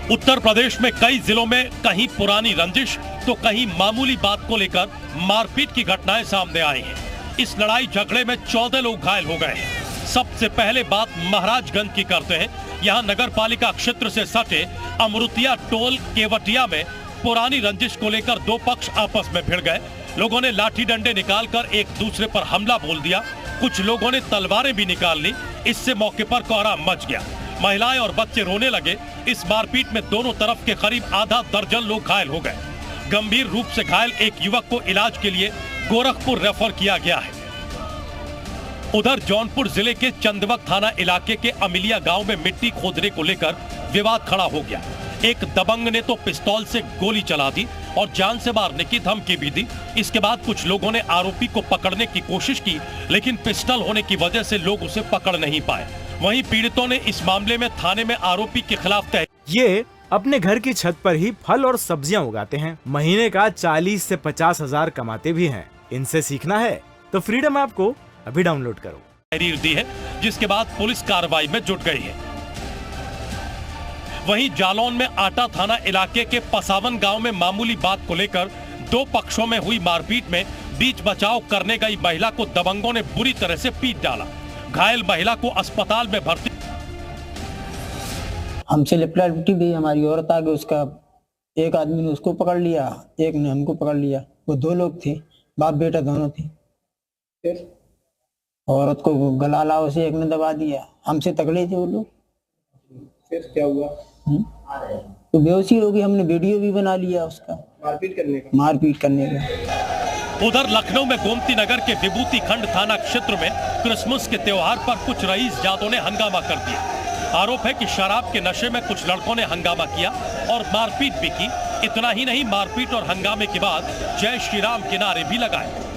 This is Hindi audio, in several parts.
उत्तर प्रदेश में कई जिलों में कहीं पुरानी रंजिश तो कहीं मामूली बात को लेकर मारपीट की घटनाएं सामने आई हैं। इस लड़ाई झगड़े में 14 लोग घायल हो गए हैं। सबसे पहले बात महाराजगंज की करते हैं। यहाँ नगर पालिका क्षेत्र से सटे अमरुतिया टोल केवटिया में पुरानी रंजिश को लेकर दो पक्ष आपस में भिड़ गए। लोगों ने लाठी डंडे निकालकर एक दूसरे पर हमला बोल दिया। कुछ लोगों ने तलवारें भी निकाल ली। इससे मौके पर कोहराम मच गया। महिलाएं और बच्चे रोने लगे। इस मारपीट में दोनों तरफ के करीब आधा दर्जन लोग घायल हो गए। गंभीर रूप से घायल एक युवक को इलाज के लिए गोरखपुर रेफर किया गया है। उधर जौनपुर जिले के चंदवक थाना इलाके के अमिलिया गांव में मिट्टी खोदने को लेकर विवाद खड़ा हो गया। एक दबंग ने तो पिस्तौल से गोली चला दी और जान से मारने की धमकी भी दी। इसके बाद कुछ लोगों ने आरोपी को पकड़ने की कोशिश की, लेकिन पिस्टल होने की वजह से लोग उसे पकड़ नहीं पाए। वहीं पीड़ितों ने इस मामले में थाने में आरोपी के खिलाफ ये अपने घर की छत पर ही फल और सब्जियां उगाते हैं। महीने का 40 से 50 हजार कमाते भी हैं। इनसे सीखना है तो फ्रीडम ऐप को अभी डाउनलोड करो। तहरीर दी है, जिसके बाद पुलिस कार्रवाई में जुट गई है। वहीं जालौन में आटा थाना इलाके के पसावन गांव में मामूली बात को लेकर दो पक्षों में हुई मारपीट में बीच बचाव करने गई महिला को दबंगों ने बुरी तरह से पीट डाला। घायल महिला को अस्पताल में भर्ती। हमसे लिपटी भी हमारी औरत आगे, उसका एक आदमी ने उसको पकड़ लिया, एक ने हमको पकड़ लिया। वो दो लोग थे, बाप बेटा दोनों थे। फिर औरत को गला लाओ से एक ने दबा दिया। हमसे तगड़े थे वो लोग। फिर क्या हुआ? तो बेहोशी हो गई। हमने वीडियो भी बना लिया उसका मारपीट करने का। उधर लखनऊ में गोमती नगर के विभूति खंड थाना क्षेत्र में क्रिसमस के त्योहार पर कुछ रईस जातों ने हंगामा कर दिया। आरोप है कि शराब के नशे में कुछ लड़कों ने हंगामा किया और मारपीट भी की। इतना ही नहीं, मारपीट और हंगामे के बाद जय श्री राम के नारे भी लगाए।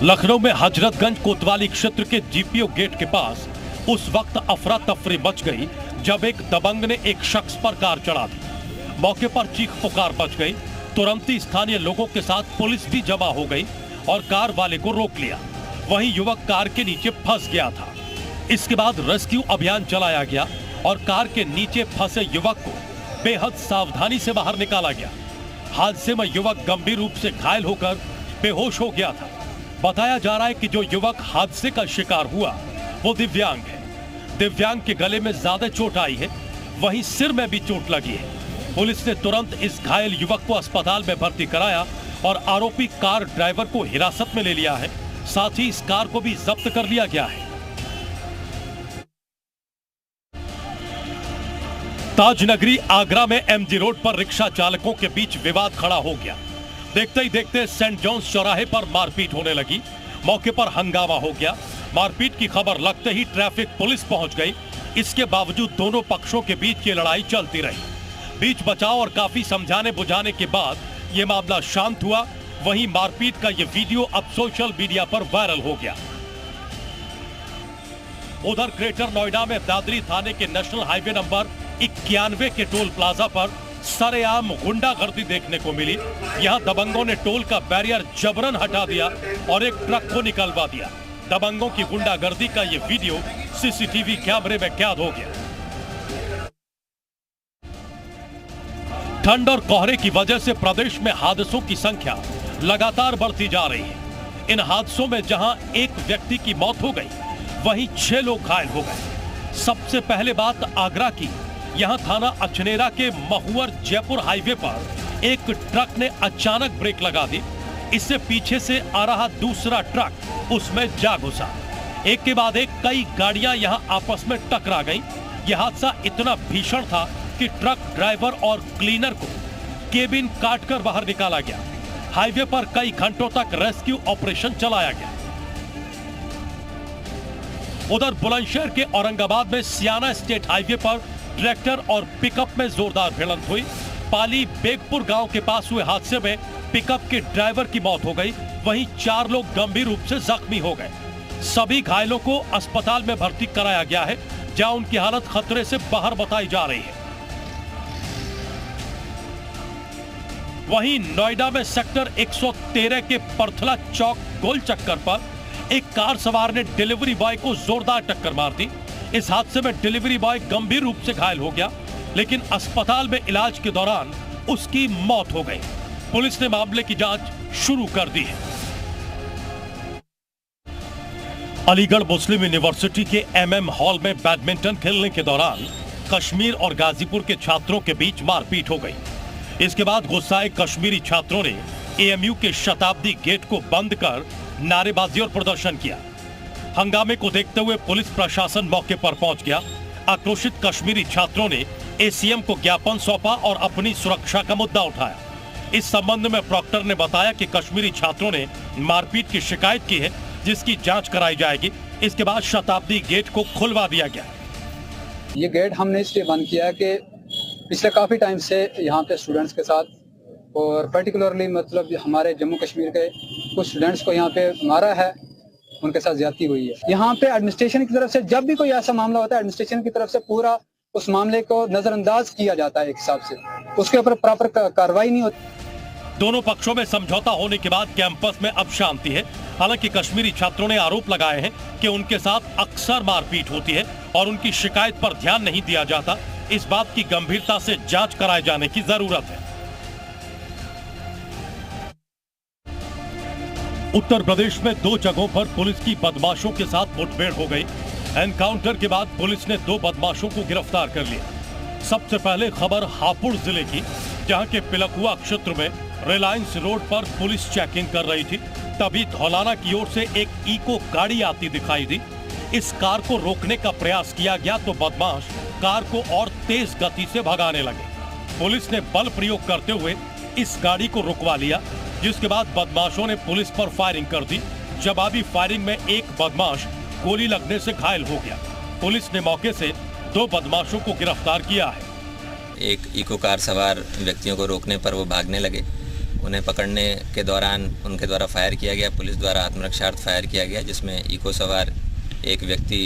लखनऊ में हजरतगंज कोतवाली क्षेत्र के जीपीओ गेट के पास उस वक्त अफरा तफरी मच गई जब एक दबंग ने एक शख्स पर कार चढ़ा दी। मौके पर चीख पुकार मच गई। तुरंत ही स्थानीय लोगों के साथ पुलिस भी जमा हो गई और कार वाले को रोक लिया। वहीं युवक कार के नीचे फंस गया था। इसके बाद रेस्क्यू अभियान चलाया गया और कार के नीचे फंसे युवक को बेहद सावधानी से बाहर निकाला गया। हादसे में युवक गंभीर रूप से घायल होकर बेहोश हो गया था। बताया जा रहा है कि जो युवक हादसे का शिकार हुआ वो दिव्यांग है। दिव्यांग के गले में ज्यादा चोट आई है, वहीं सिर में भी चोट लगी है। पुलिस ने तुरंत इस घायल युवक को अस्पताल में भर्ती कराया और आरोपी कार ड्राइवर को हिरासत में ले लिया है। साथ ही इस कार को भी जब्त कर लिया गया है। ताजनगरी आगरा में एमजी रोड पर रिक्शा चालकों के बीच विवाद खड़ा हो गया। देखते ही देखते सेंट जॉन्स चौराहे पर मारपीट होने लगी। मौके पर हंगामा हो गया। मारपीट की खबर लगते ही ट्रैफिक पुलिस पहुंच गई। इसके बावजूद दोनों पक्षों के बीच ये लड़ाई चलती रही। बीच बचाव और काफी समझाने बुझाने के बाद ये मामला शांत हुआ। वहीं मारपीट का ये वीडियो अब सोशल मीडिया पर वायरल हो गया। उधर ग्रेटर नोएडा में दादरी थाने के नेशनल हाईवे नंबर 91 के टोल प्लाजा पर सरेआम गुंडागर्दी देखने को मिली। यहां दबंगों ने टोल का बैरियर जबरन हटा दिया और एक ट्रक को निकलवा दिया। दबंगों की गुंडागर्दी का ये वीडियो सीसीटीवी कैमरे में कैद हो गया। ठंड और कोहरे की वजह से प्रदेश में हादसों की संख्या लगातार बढ़ती जा रही है। इन हादसों में जहां एक व्यक्ति की मौत हो गई, वहीं 6 लोग घायल हो गए। सबसे पहले बात आगरा की। यहां थाना अछनेरा के महुअर जयपुर हाईवे पर एक ट्रक ने अचानक ब्रेक लगा दी। इससे पीछे से आ रहा दूसरा ट्रक उसमें जा घुसा। एक के बाद एक कई गाड़ियां यहां आपस में टकरा गईं। यह हादसा इतना भीषण था कि ट्रक ड्राइवर और क्लीनर को केबिन काटकर बाहर निकाला गया। हाईवे पर कई घंटों तक रेस्क्यू ऑपरेशन चलाया गया। उधर बुलंदशहर के औरंगाबाद में सियाना स्टेट हाईवे पर ट्रैक्टर और पिकअप में जोरदार भिड़ंत हुई। पाली बेगपुर गांव के पास हुए हादसे में पिकअप के ड्राइवर की मौत हो गई। वहीं 4 लोग गंभीर रूप से जख्मी हो गए। सभी घायलों को अस्पताल में भर्ती कराया गया है, जहां उनकी हालत खतरे से बाहर बताई जा रही है। वहीं नोएडा में सेक्टर 113 के परथला चौक गोल चक्कर पर एक कार सवार ने डिलीवरी बॉय को जोरदार टक्कर मार दी। इस हादसे में डिलीवरी बॉय गंभीर रूप से घायल हो गया, लेकिन अस्पताल में इलाज के दौरान उसकी मौत हो गई। पुलिस ने मामले की जांच शुरू कर दी है। अलीगढ़ मुस्लिम यूनिवर्सिटी के MM हॉल में बैडमिंटन खेलने के दौरान कश्मीर और गाजीपुर के छात्रों के बीच मारपीट हो गई। इसके बाद गुस्साए कश्मीरी छात्रों ने AMU के शताब्दी गेट को बंद कर नारेबाजी और प्रदर्शन किया। हंगामे को देखते हुए पुलिस प्रशासन मौके पर पहुंच गया। आक्रोशित कश्मीरी छात्रों ने ACM को ज्ञापन सौंपा और अपनी सुरक्षा का मुद्दा उठाया। इस संबंध में प्रॉक्टर ने बताया कि कश्मीरी छात्रों ने मारपीट की शिकायत की है, जिसकी जांच कराई जाएगी। इसके बाद शताब्दी गेट को खुलवा दिया गया। ये गेट हमने इसलिए बंद किया है कि पिछले काफ़ी टाइम से यहाँ पे स्टूडेंट्स के साथ और पर्टिकुलरली मतलब हमारे जम्मू कश्मीर के कुछ स्टूडेंट्स को यहाँ पे मारा है, उनके साथ ज्यादती हुई है। यहाँ पे एडमिनिस्ट्रेशन की तरफ से जब भी कोई ऐसा मामला होता है, एडमिनिस्ट्रेशन की तरफ से पूरा उस मामले को नजरअंदाज किया जाता है। एक हिसाब से उसके ऊपर प्रॉपर कार्रवाई नहीं होती। दोनों पक्षों में समझौता होने के बाद कैंपस में अब शांति है। हालांकि कश्मीरी छात्रों ने आरोप लगाए हैं कि उनके साथ अक्सर मारपीट होती है और उनकी शिकायत पर ध्यान नहीं दिया जाता। इस बात की गंभीरता से जांच कराए जाने की जरूरत है। उत्तर प्रदेश में 2 जगहों पर पुलिस की बदमाशों के साथ मुठभेड़ हो गई। एनकाउंटर के बाद पुलिस ने 2 बदमाशों को गिरफ्तार कर लिया। सबसे पहले खबर हापुड़ जिले की, जहां के पिलकुआ क्षेत्र में रिलायंस रोड पर पुलिस चेकिंग कर रही थी। तभी धौलाना की ओर से एक इको गाड़ी आती दिखाई दी। इस कार को रोकने का प्रयास किया गया तो बदमाश कार को और तेज गति से भगाने लगे। पुलिस ने बल प्रयोग करते हुए इस गाड़ी को रुकवा लिया, जिसके बाद बदमाशों ने पुलिस पर फायरिंग कर दी। जवाबी फायरिंग में एक बदमाश गोली लगने से घायल हो गया। पुलिस ने मौके से 2 बदमाशों को गिरफ्तार किया है। एक इको कार सवार व्यक्तियों को रोकने पर वो भागने लगे। उन्हें पकड़ने के दौरान उनके द्वारा फायर किया गया, पुलिस द्वारा आत्मरक्षार्थ फायर किया गया, जिसमें इको सवार एक व्यक्ति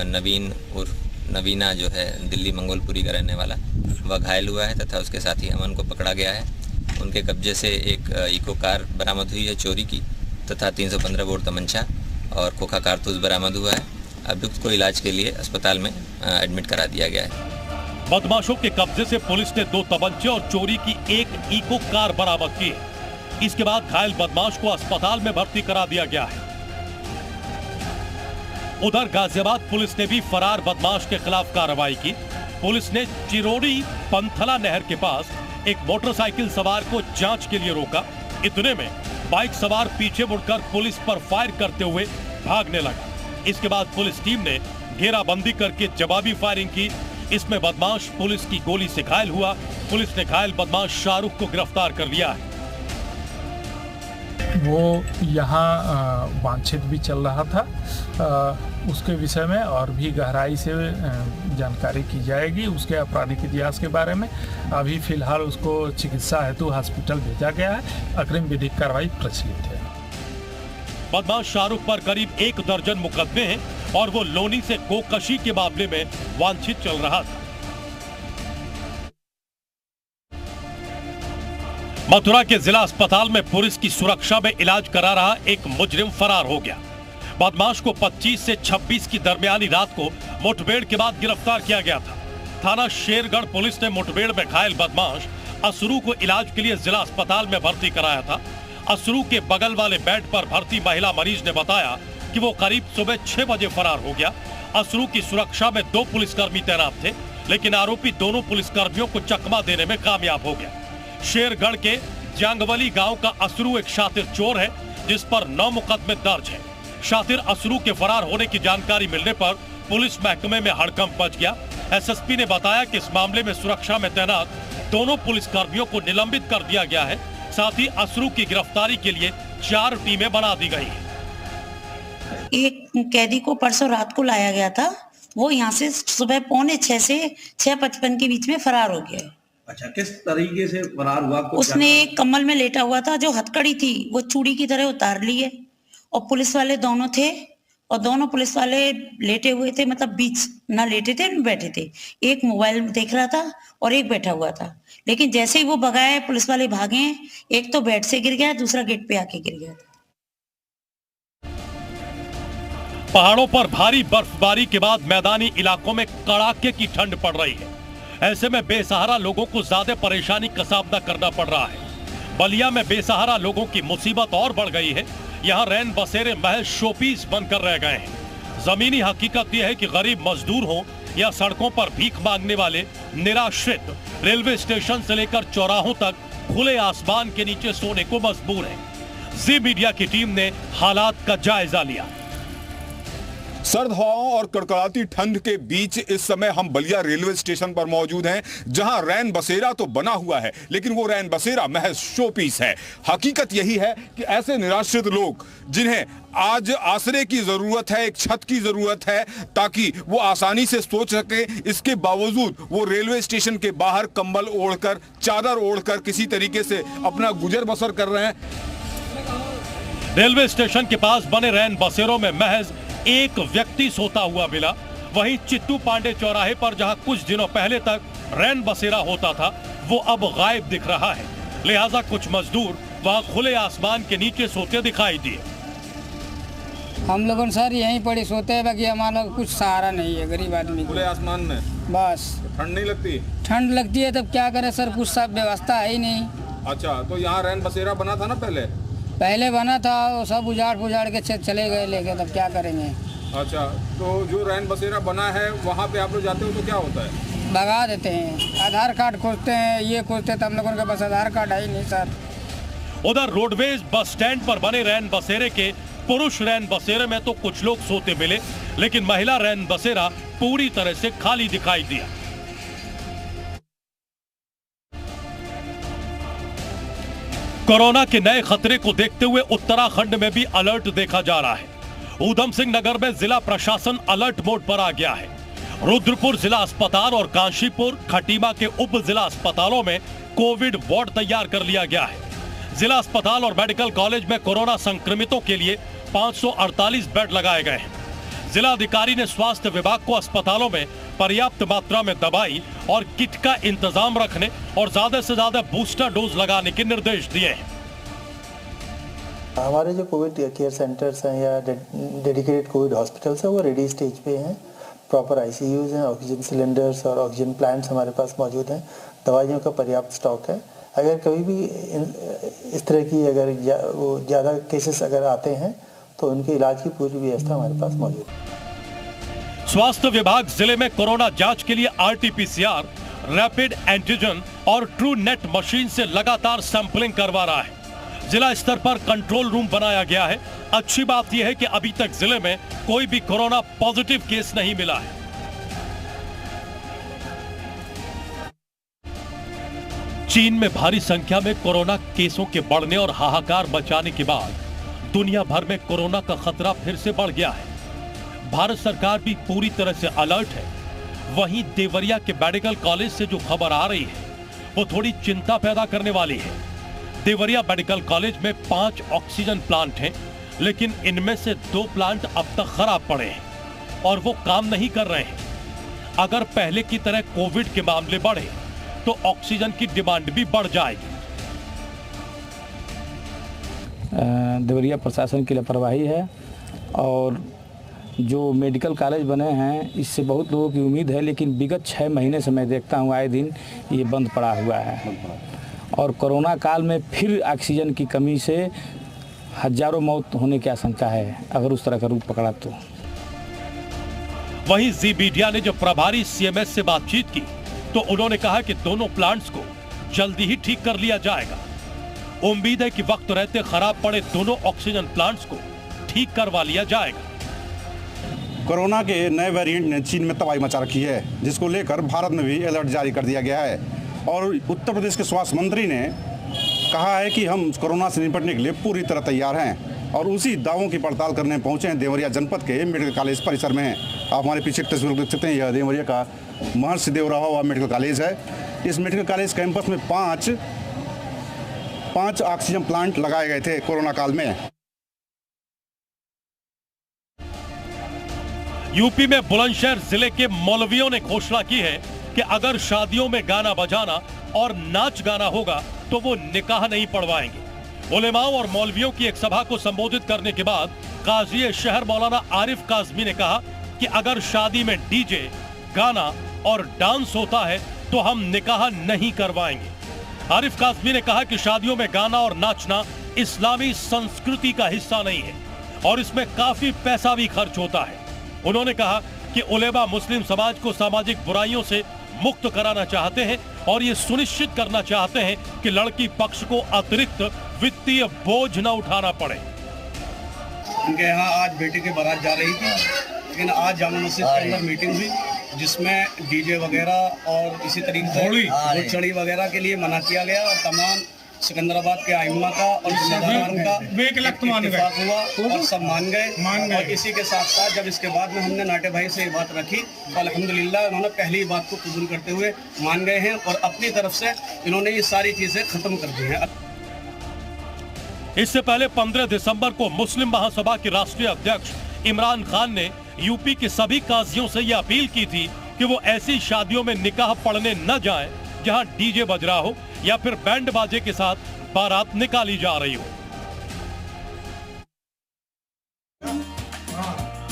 नवीन उर्फ नवीना जो है दिल्ली मंगोलपुरी का रहने वाला, वह घायल हुआ है तथा उसके साथी अमन को पकड़ा गया है। उनके कब्जे से एक इको कार बरामद हुई है चोरी की, तथा 315 बोर तमंचा और खोखा कारतूस बरामद हुआ है। अभियुक्त को इलाज के लिए अस्पताल में एडमिट करा दिया गया है। बदमाशों के कब्जे से पुलिस ने 2 तमंचे और चोरी की एक इको कार बरामद की है। इसके बाद घायल बदमाश को अस्पताल में भर्ती करा दिया गया है। उधर गाजियाबाद पुलिस ने भी फरार बदमाश के खिलाफ कार्रवाई की। पुलिस ने चिरोड़ी पंथला नहर के पास एक मोटरसाइकिल सवार को जांच के लिए रोका। इतने में बाइक सवार पीछे मुड़कर पुलिस पर फायर करते हुए भागने लगा। इसके बाद पुलिस टीम ने घेराबंदी करके जवाबी फायरिंग की। इसमें बदमाश पुलिस की गोली से घायल हुआ। पुलिस ने घायल बदमाश शाहरुख को गिरफ्तार कर लिया है। वो यहाँ वांछित भी चल रहा था, उसके विषय में और भी गहराई से जानकारी की जाएगी उसके आपराधिक इतिहास के बारे में। अभी फिलहाल उसको चिकित्सा हेतु हॉस्पिटल भेजा गया है। अग्रिम विधिक कार्रवाई प्रचलित है। बदमाश शाहरुख पर करीब 1 दर्जन मुकदमे हैं और वो लोनी से गोकशी के मामले में वांछित चल रहा था। मथुरा के जिला अस्पताल में पुलिस की सुरक्षा में इलाज करा रहा एक मुजरिम फरार हो गया। बदमाश को 25 से 26 की दरमियानी रात को मुठभेड़ के बाद गिरफ्तार किया गया था। थाना शेरगढ़ पुलिस ने मुठभेड़ में घायल बदमाश असरू को इलाज के लिए जिला अस्पताल में भर्ती कराया था। असरू के बगल वाले बेड पर भर्ती महिला मरीज ने बताया कि वो करीब सुबह 6 बजे फरार हो गया। असरू की सुरक्षा में 2 पुलिसकर्मी तैनात थे, लेकिन आरोपी दोनों पुलिसकर्मियों को चकमा देने में कामयाब हो गया। शेरगढ़ के जांगवली गांव का असरू एक शातिर चोर है, जिस पर 9 मुकदमे दर्ज है। शातिर असरू के फरार होने की जानकारी मिलने पर पुलिस महकमे में हड़कंप मच गया। एसएसपी ने बताया कि इस मामले में सुरक्षा में तैनात दोनों पुलिसकर्मियों को निलंबित कर दिया गया है। साथ ही असरू की गिरफ्तारी के लिए 4 टीमें बना दी गई हैं। एक कैदी को परसों रात को लाया गया था। वो यहाँ से सुबह 5:45 से 6:55 के बीच में फरार हो गया। अच्छा, किस तरीके से फरार हुआ? उसने एक कम्बल में लेटा हुआ था, जो हथकड़ी थी वो चूड़ी की तरह उतार ली है और पुलिस वाले दोनों थे और दोनों पुलिस वाले लेटे हुए थे, मतलब बीच ना लेटे थे ना बैठे थे। एक मोबाइल देख रहा था और एक बैठा हुआ था। लेकिन जैसे ही वो भगाए, पुलिस वाले भागे, एक तो बेड से गिर गया, दूसरा गेट पे आके गिर गया। पहाड़ों पर भारी बर्फबारी के बाद मैदानी इलाकों में कड़ाके की ठंड पड़ रही है। ऐसे में बेसहारा लोगों को ज्यादा परेशानी का सामना करना पड़ रहा है। बलिया में बेसहारा लोगों की मुसीबत और बढ़ गई है। यहाँ रैन बसेरे महज शोपीस बनकर रह गए हैं। जमीनी हकीकत यह है कि गरीब मजदूर हो या सड़कों पर भीख मांगने वाले निराश्रित रेलवे स्टेशन से लेकर चौराहों तक खुले आसमान के नीचे सोने को मजबूर है। जी मीडिया की टीम ने हालात का जायजा लिया। सर्द हवाओं और कड़कड़ाती ठंड के बीच इस समय हम बलिया रेलवे स्टेशन पर मौजूद हैं, जहां रैन बसेरा तो बना हुआ है, लेकिन वो रैन बसेरा महज शोपीस है। हकीकत यही है कि ऐसे निराश्रित लोग जिन्हें आज आसरे की जरूरत है, एक छत की जरूरत है ताकि वो आसानी से सो सके, इसके बावजूद वो रेलवे स्टेशन के बाहर कंबल ओढ़कर, चादर ओढ़कर किसी तरीके से अपना गुजर बसर कर रहे हैं। रेलवे स्टेशन के पास बने रैन बसेरों में महज एक व्यक्ति सोता हुआ मिला। वहीं चित्तू पांडे चौराहे पर जहां कुछ दिनों पहले तक रैन बसेरा होता था, वो अब गायब दिख रहा है। लिहाजा कुछ मजदूर वहां खुले आसमान के नीचे सोते दिखाई दिए। हम लोगों सर यहीं पड़े सोते हैं, बाकी हमारा कुछ सहारा नहीं है गरीब आदमी। खुले आसमान में बस ठंड नहीं लगती? ठंड लगती है, तब क्या करें सर, कुछ सब व्यवस्था है ही नहीं। अच्छा, तो यहाँ रैन बसेरा बना था ना पहले बना था, वो सब उजाड़ के चले गए लेके, तब क्या करेंगे। अच्छा, तो जो रैन बसेरा बना है वहाँ पे आप लोग जाते हो तो क्या होता है? भगा देते हैं, आधार कार्ड खोजते हैं, ये खोजते हैं, तो हम लोगों के पास आधार कार्ड है ही नहीं सर। उधर रोडवेज बस स्टैंड पर बने रैन बसेरे के पुरुष रैन बसेरे में तो कुछ लोग सोते मिले, लेकिन महिला रैन बसेरा पूरी तरह से खाली दिखाई दिया। कोरोना के नए खतरे को देखते हुए उत्तराखंड में भी अलर्ट देखा जा रहा है। ऊधम सिंह नगर में जिला प्रशासन अलर्ट मोड पर आ गया है। रुद्रपुर जिला अस्पताल और काशीपुर खटीमा के उप जिला अस्पतालों में कोविड वार्ड तैयार कर लिया गया है। जिला अस्पताल और मेडिकल कॉलेज में कोरोना संक्रमितों के लिए 548 बेड लगाए गए हैं। जिला अधिकारी ने स्वास्थ्य विभाग को अस्पतालों में पर्याप्त मात्रा में दवाई और किट का इंतजाम रखने और ज्यादा से ज्यादा बूस्टर डोज लगाने के निर्देश दिए हैं। हमारे जो कोविड केयर सेंटर्स हैं या डेडिकेटेड कोविड हॉस्पिटल्स हैं, वो रेडी स्टेज पे हैं। प्रॉपर आईसीयूज हैं, ऑक्सीजन सिलेंडर्स और ऑक्सीजन प्लांट्स हमारे पास मौजूद हैं। दवाइयों का पर्याप्त स्टॉक है। अगर कभी भी इस तरह की अगर वो ज़्यादा केसेस अगर आते हैं तो उनके इलाज की पूरी व्यवस्था हमारे पास मौजूद है। स्वास्थ्य विभाग जिले में कोरोना जांच के लिए आरटीपीसीआर, रैपिड एंटीजन और ट्रू नेट मशीन से लगातार सैंपलिंग करवा रहा है। जिला स्तर पर कंट्रोल रूम बनाया गया है। अच्छी बात यह है कि अभी तक जिले में कोई भी कोरोना पॉजिटिव केस नहीं मिला है। चीन में भारी संख्या में कोरोना केसों के बढ़ने और हाहाकार मचाने के बाद दुनिया भर में कोरोना का खतरा फिर से बढ़ गया है। भारत सरकार भी पूरी तरह से अलर्ट है। वहीं देवरिया के मेडिकल कॉलेज से जो खबर आ रही है वो थोड़ी चिंता पैदा करने वाली है। देवरिया मेडिकल कॉलेज में 5 ऑक्सीजन प्लांट हैं, लेकिन इनमें से 2 प्लांट अब तक खराब पड़े हैं और वो काम नहीं कर रहे हैं। अगर पहले की तरह कोविड के मामले बढ़े तो ऑक्सीजन की डिमांड भी बढ़ जाएगी। देवरिया प्रशासन की लापरवाही है और जो मेडिकल कॉलेज बने हैं इससे बहुत लोगों की उम्मीद है, लेकिन विगत 6 महीने से मैं देखता हूँ आए दिन ये बंद पड़ा हुआ है। और कोरोना काल में फिर ऑक्सीजन की कमी से हजारों मौत होने की आशंका है अगर उस तरह का रूप पकड़ा तो। वहीं जी मीडिया ने जब प्रभारी सीएमएस से बातचीत की तो उन्होंने कहा कि दोनों प्लांट्स को जल्दी ही ठीक कर लिया जाएगा। उम्मीद है कि वक्त रहते खराब पड़े दोनों ऑक्सीजन प्लांट्स को ठीक करवा लिया जाएगा। कोरोना के नए वेरिएंट ने चीन में तबाही मचा रखी है, जिसको लेकर भारत में भी अलर्ट जारी कर दिया गया है। और उत्तर प्रदेश के स्वास्थ्य मंत्री ने कहा है कि हम कोरोना से निपटने के लिए पूरी तरह तैयार हैं और उसी दावों की पड़ताल करने पहुंचे हैं देवरिया जनपद के मेडिकल कॉलेज परिसर में। आप हमारे पीछे तस्वीर देख सकते हैं, यह देवरिया का महर्षि देवराव हुआ मेडिकल कॉलेज है। इस मेडिकल कॉलेज कैंपस में 5 ऑक्सीजन प्लांट लगाए गए थे कोरोना काल में। यूपी में बुलंदशहर जिले के मौलवियों ने घोषणा की है कि अगर शादियों में गाना बजाना और नाच गाना होगा तो वो निकाह नहीं पढ़वाएंगे। उलेमाओं और मौलवियों की एक सभा को संबोधित करने के बाद काजी शहर मौलाना आरिफ काजमी ने कहा कि अगर शादी में डीजे, गाना और डांस होता है तो हम निकाह नहीं करवाएंगे। आरिफ काजमी ने कहा कि शादियों में गाना और नाचना इस्लामी संस्कृति का हिस्सा नहीं है और इसमें काफी पैसा भी खर्च होता है। उन्होंने कहा कि उलेमा मुस्लिम समाज को सामाजिक बुराइयों से मुक्त कराना चाहते हैं और ये सुनिश्चित करना चाहते हैं कि लड़की पक्ष को अतिरिक्त वित्तीय बोझ न उठाना पड़े। उनके यहाँ आज बेटी की बारात जा रही थी, लेकिन आज जामा मस्जिद के अंदर मीटिंग हुई जिसमें डीजे वगैरह और इसी तरीके से घोड़चढ़ी वगैरह के लिए मना किया गया और तमाम सिकंदराबाद के आइम्मा का और जिम्मेदारान का इत्तेफाक हुआ और सब मान गए। और इसी के साथ साथ जब इसके बाद में हमने नाटे भाई से ये बात रखी तो अल्हम्दुलिल्लाह उन्होंने पहली बात को कबूल करते हुए मान गए हैं और अपनी तरफ से इन्होंने ये सारी चीजें खत्म कर दी हैं। इससे पहले 15 दिसंबर को मुस्लिम महासभा के राष्ट्रीय अध्यक्ष इमरान खान ने यूपी के सभी काजियों से यह अपील की थी कि वो ऐसी शादियों में निकाह पढ़ने न जाएं जहां डीजे बज रहा हो या फिर बैंड बाजे के साथ बारात निकाली जा रही हो।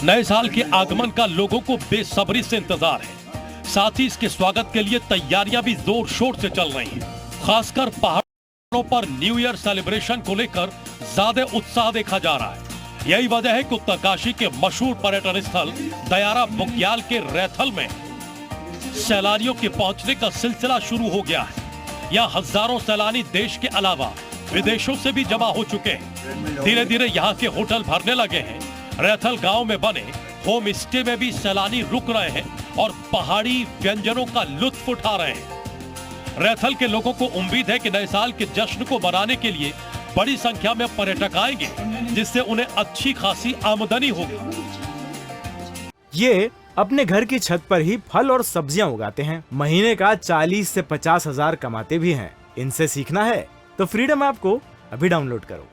नए साल के आगमन का लोगों को बेसब्री से इंतजार है, साथ ही इसके स्वागत के लिए तैयारियां भी जोर शोर से चल रही हैं। खासकर पहाड़ों पर न्यू ईयर सेलिब्रेशन को लेकर ज्यादा उत्साह देखा जा रहा है। यही वजह है कि उत्तरकाशी के मशहूर पर्यटन स्थल दयारा बुग्याल के रैथल में सैलानियों के पहुंचने का सिलसिला शुरू हो गया है। यहाँ हजारों सैलानी देश के अलावा विदेशों से भी जमा हो चुके हैं। धीरे धीरे यहाँ के होटल भरने लगे हैं। रैथल गांव में बने होम स्टे में भी सैलानी रुक रहे हैं और पहाड़ी व्यंजनों का लुत्फ उठा रहे हैं। रैथल के लोगों को उम्मीद है कि नए साल के जश्न को मनाने के लिए बड़ी संख्या में पर्यटक आएंगे, जिससे उन्हें अच्छी खासी आमदनी होगी। ये अपने घर की छत पर ही फल और सब्जियां उगाते हैं। महीने का 40 से 50 हजार कमाते भी हैं। इनसे सीखना है तो फ्रीडम ऐप को अभी डाउनलोड करो।